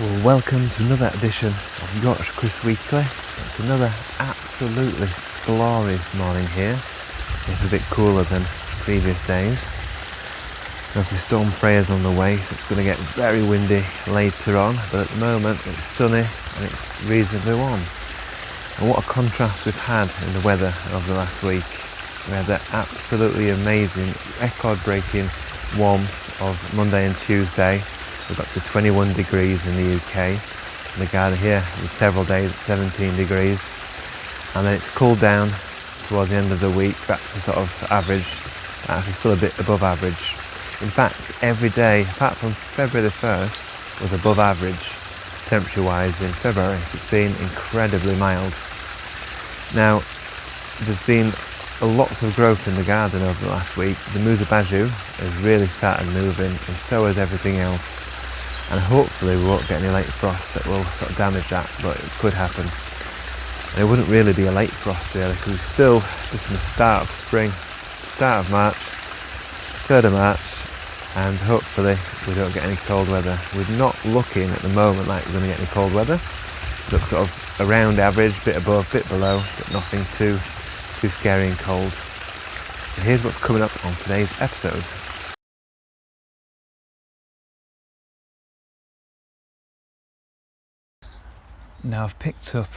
Well, welcome to another edition of Yorkshire Kris Weekly. It's another absolutely glorious morning here. It's a bit cooler than previous days. Obviously Storm Freya's on the way, so it's going to get very windy later on, but at the moment it's sunny and it's reasonably warm. And what a contrast we've had in the weather over the last week. We had that absolutely amazing record-breaking warmth of Monday and Tuesday. We got to 21 degrees in the UK. In the garden here with several days at 17 degrees. And then it's cooled down towards the end of the week back to sort of average, actually still a bit above average. In fact, every day, apart from February the 1st, was above average temperature-wise in February, so it's been incredibly mild. Now, there's been lots of growth in the garden over the last week. The Musabaju has really started moving, and so has everything else. And hopefully we won't get any late frosts that will sort of damage that, but it could happen. And it wouldn't really be a late frost really, because we're still just in the start of spring, start of March, 3rd of March, and hopefully we don't get any cold weather. We're not looking at the moment like we're going to get any cold weather. It looks sort of around average, bit above, bit below, but nothing too scary and cold. So here's what's coming up on today's episode. Now I've picked up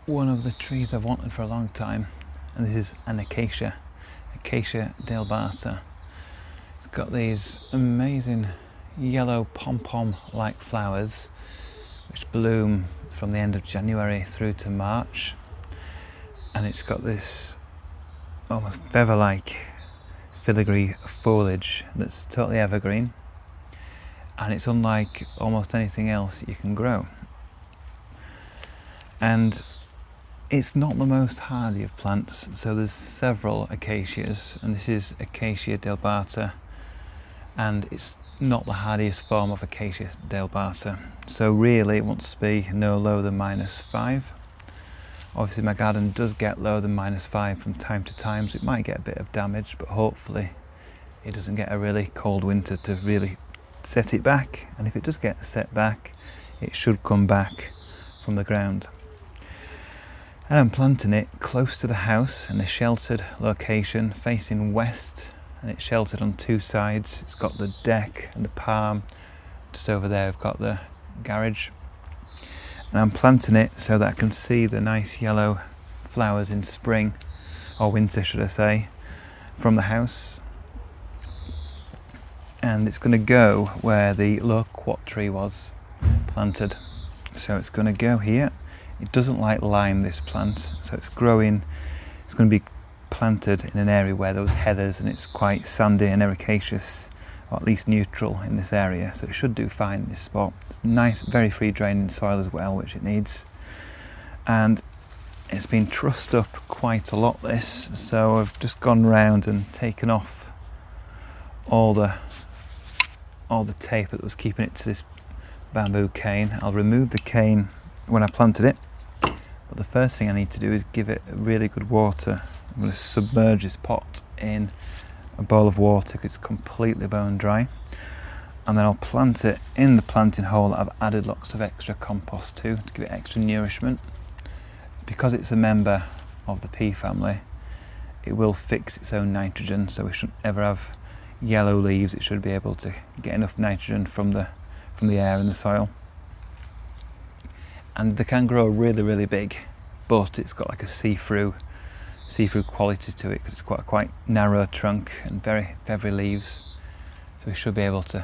one of the trees I've wanted for a long time, and this is an Acacia dealbata. It's got these amazing yellow pom-pom like flowers which bloom from the end of January through to March, and it's got this almost feather-like filigree foliage that's totally evergreen, and it's unlike almost anything else you can grow. And it's not the most hardy of plants, so there's several acacias, and this is Acacia dealbata, and it's not the hardiest form of Acacia dealbata, so really it wants to be no lower than -5. Obviously my garden does get lower than -5 from time to time, so it might get a bit of damage, but hopefully it doesn't get a really cold winter to really set it back, and if it does get set back, it should come back from the ground. And I'm planting it close to the house in a sheltered location facing west, and it's sheltered on two sides. It's got the deck and the palm. Just over there I've got the garage, and I'm planting it so that I can see the nice yellow flowers in spring, or winter should I say, from the house. And it's going to go where the loquat tree was planted, so it's going to go here. It doesn't like lime, this plant, so it's going to be planted in an area where there was heathers and it's quite sandy and ericaceous, or at least neutral in this area, so it should do fine in this spot. It's nice, very free draining soil as well, which it needs. And it's been trussed up quite a lot, this, so I've just gone round and taken off all the tape that was keeping it to this bamboo cane. I'll remove the cane when I planted it, but the first thing I need to do is give it really good water. I'm going to submerge this pot in a bowl of water because it's completely bone dry, and then I'll plant it in the planting hole that I've added lots of extra compost to give it extra nourishment. Because it's a member of the pea family, it will fix its own nitrogen, so we shouldn't ever have yellow leaves. It should be able to get enough nitrogen from the air and the soil. And they can grow really big, but it's got like a see-through quality to it because it's quite narrow trunk and very feathery leaves, so we should be able to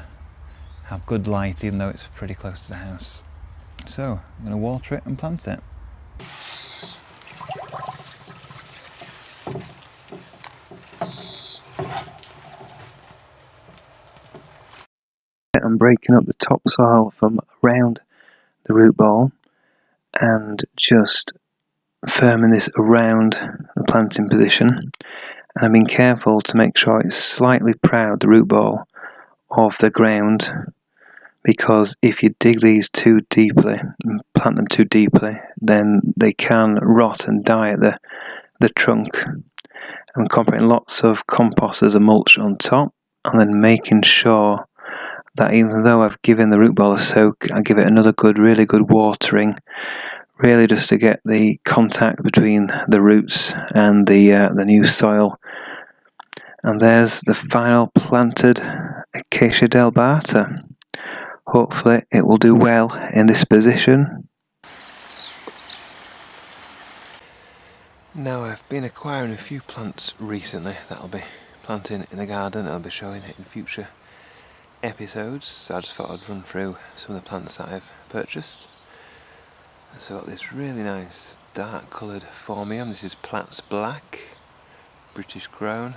have good light even though it's pretty close to the house. So I'm going to water it and plant it. I'm breaking up the topsoil from around the root ball and just firming this around the planting position, and I've been careful to make sure it's slightly proud, the root ball, of the ground, because if you dig these too deeply and plant them too deeply, then they can rot and die at the trunk. I'm incorporating lots of compost as a mulch on top, and then making sure that even though I've given the root ball a soak, I give it another really good watering, really just to get the contact between the roots and the new soil. And there's the final planted Acacia dealbata. Hopefully it will do well in this position. Now I've been acquiring a few plants recently that I'll be planting in the garden. I'll be showing it in future episodes, so I just thought I'd run through some of the plants that I've purchased. So I've got this really nice dark coloured phormium. This is Platts Black, British grown.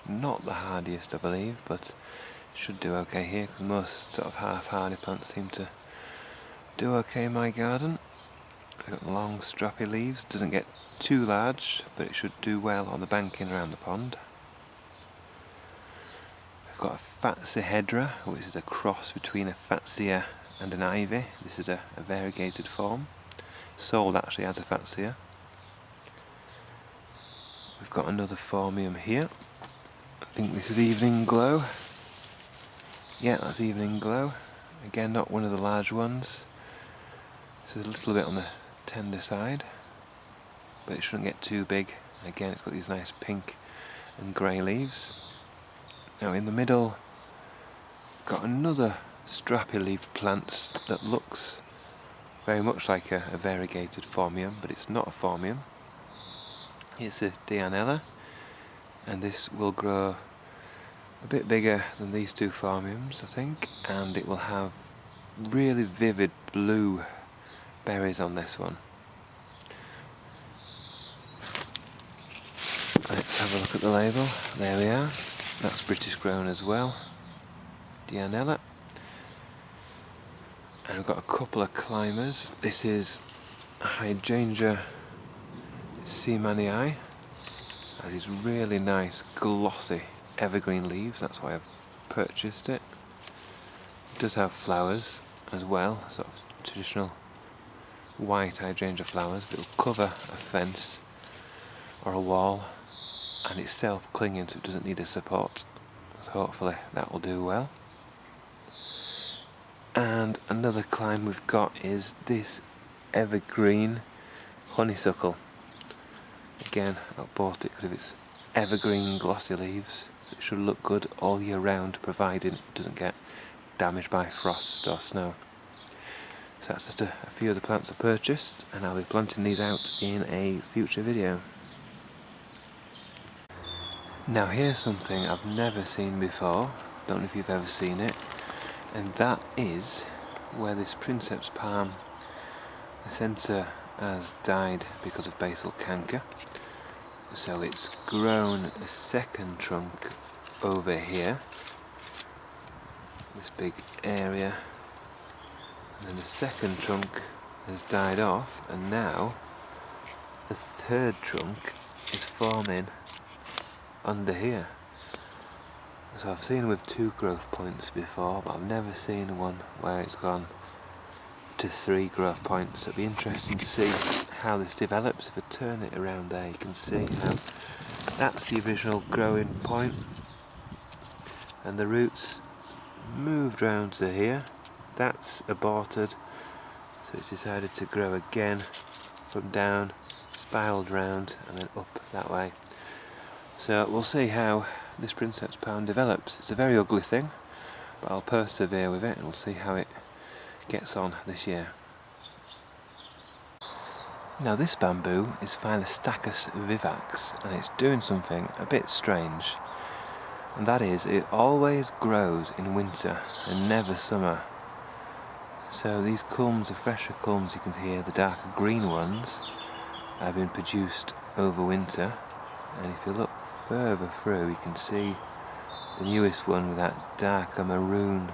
Not the hardiest I believe, but should do okay here because most sort of half hardy plants seem to do okay in my garden. I've got long strappy leaves, doesn't get too large, but it should do well on the banking around the pond. I've got a Fatsihedra, which is a cross between a Fatsia and an ivy. This is a variegated form, sold actually as a Fatsia. We've got another phormium here. I think this is Evening Glow. Yeah, that's Evening Glow. Again, not one of the large ones. This is a little bit on the tender side, but it shouldn't get too big. Again, it's got these nice pink and grey leaves. Now in the middle, got another strappy leaf plant that looks very much like a variegated phormium, but it's not a phormium. It's a Dianella, and this will grow a bit bigger than these two phormiums, I think, and it will have really vivid blue berries on this one. Let's have a look at the label. There we are. That's British grown as well. Dianella. And we've got a couple of climbers. This is Hydrangea seemanii. That is really nice, glossy evergreen leaves. That's why I've purchased it. It does have flowers as well, sort of traditional white hydrangea flowers, but it'll cover a fence or a wall, and it's self-clinging, so it doesn't need a support. So hopefully that will do well. And another climb we've got is this evergreen honeysuckle. Again, I bought it because of its evergreen glossy leaves, so it should look good all year round, providing it doesn't get damaged by frost or snow. So that's just a few of the plants I purchased, and I'll be planting these out in a future video. Now here's something I've never seen before, don't know if you've ever seen it, and that is where this princeps palm, the centre has died because of basal canker. So it's grown a second trunk over here, this big area, and then the second trunk has died off, and now the third trunk is forming under here. So I've seen with 2 growth points before, but I've never seen one where it's gone to 3 growth points. It'll be interesting to see how this develops. If I turn it around there, you can see how that's the original growing point, and the roots moved round to here. That's aborted, so it's decided to grow again from down, spiraled round and then up that way. So we'll see how this princeps palm develops. It's a very ugly thing, but I'll persevere with it and we'll see how it gets on this year. Now this bamboo is Phylostachus vivax, and it's doing something a bit strange, and that is it always grows in winter and never summer. So these culms, the fresher culms you can see here, the darker green ones, have been produced over winter, and if you look further through you can see the newest one with that darker maroon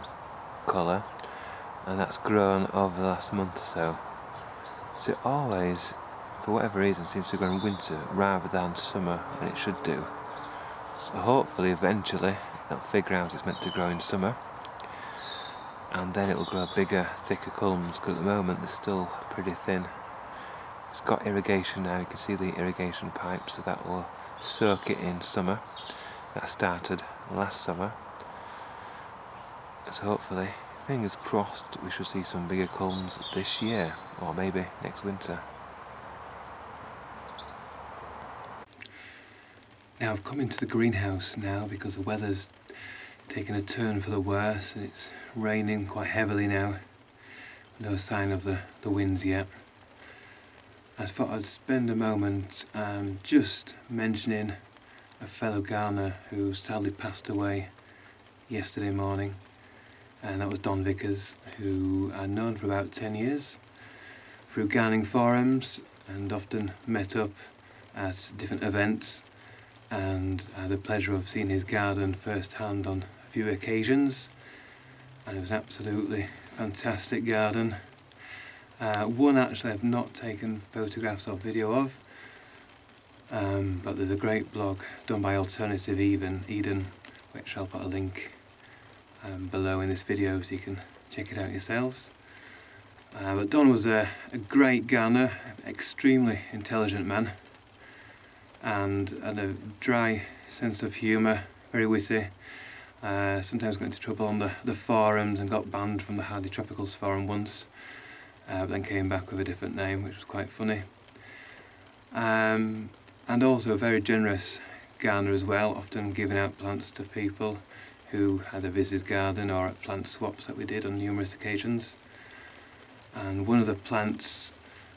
colour, and that's grown over the last month or so. So it always, for whatever reason, seems to grow in winter rather than summer, and it should do. So hopefully eventually it'll figure out it's meant to grow in summer, and then it will grow bigger, thicker culms, because at the moment they're still pretty thin. It's got irrigation now, you can see the irrigation pipe, so that will soak it in summer. That started last summer, so hopefully fingers crossed we should see some bigger culms this year, or maybe next winter. Now I've come into the greenhouse now because the weather's taken a turn for the worse and it's raining quite heavily now. No sign of the winds yet. I thought I'd spend a moment just mentioning a fellow gardener who sadly passed away yesterday morning, and that was Don Vickers, who I'd known for about 10 years through gardening forums and often met up at different events, and I had the pleasure of seeing his garden firsthand on a few occasions, and it was an absolutely fantastic garden. One actually I've not taken photographs or video of, but there's a great blog done by Alternative Eden, which I'll put a link below in this video so you can check it out yourselves. But Don was a great gardener, extremely intelligent man, and had a dry sense of humour, very witty. Sometimes got into trouble on the forums and got banned from the Hardy Tropicals forum once, but then came back with a different name, which was quite funny. And also a very generous gardener as well, often giving out plants to people who either visit his garden or at plant swaps that we did on numerous occasions. And one of the plants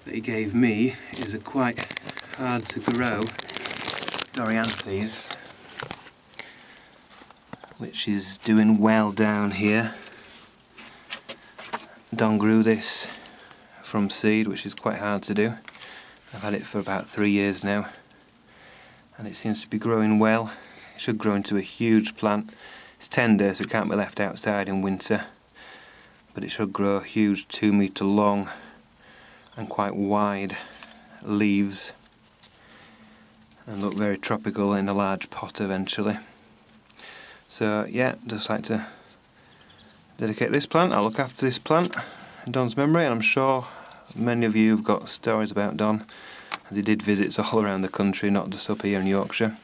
that he gave me is a quite hard to grow Dorianthes, which is doing well down here. Don grew this from seed, which is quite hard to do. I've had it for about 3 years now, and it seems to be growing well. It should grow into a huge plant. It's tender, so it can't be left outside in winter, but it should grow huge, 2 metre long and quite wide leaves, and look very tropical in a large pot eventually. So yeah, just like to dedicate this plant. I'll look after this plant in Don's memory, and I'm sure many of you have got stories about Don, as he did visits all around the country, not just up here in Yorkshire.